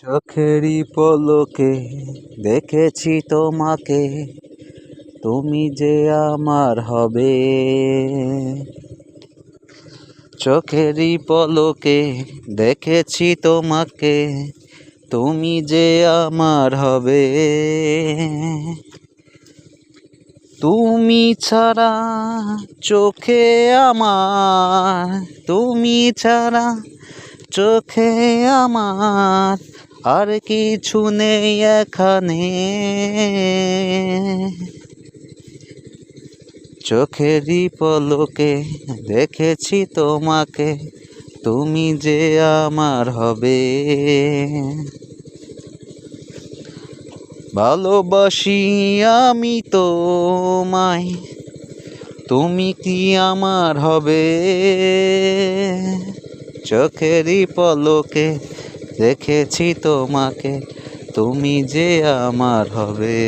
চোখেরই পলকে দেখেছি তোমাকে, তুমি যে আমার হবে। চোখেরই পলকে দেখেছি তোমাকে, তুমি যে আমার হবে। তুমি ছাড়া চোখে আমার, তুমি ছাড়া চোখে আমার আর কিছু নেই এখানে। চোখেরই পলকে দেখেছি তোমাকে, তুমি যে আমার হবে। ভালোবাসি আমি তোমায়, তুমি কি আমার হবে। চোখেরই পলকে দেখেছি তোমাকে, তুমি যে আমার হবে।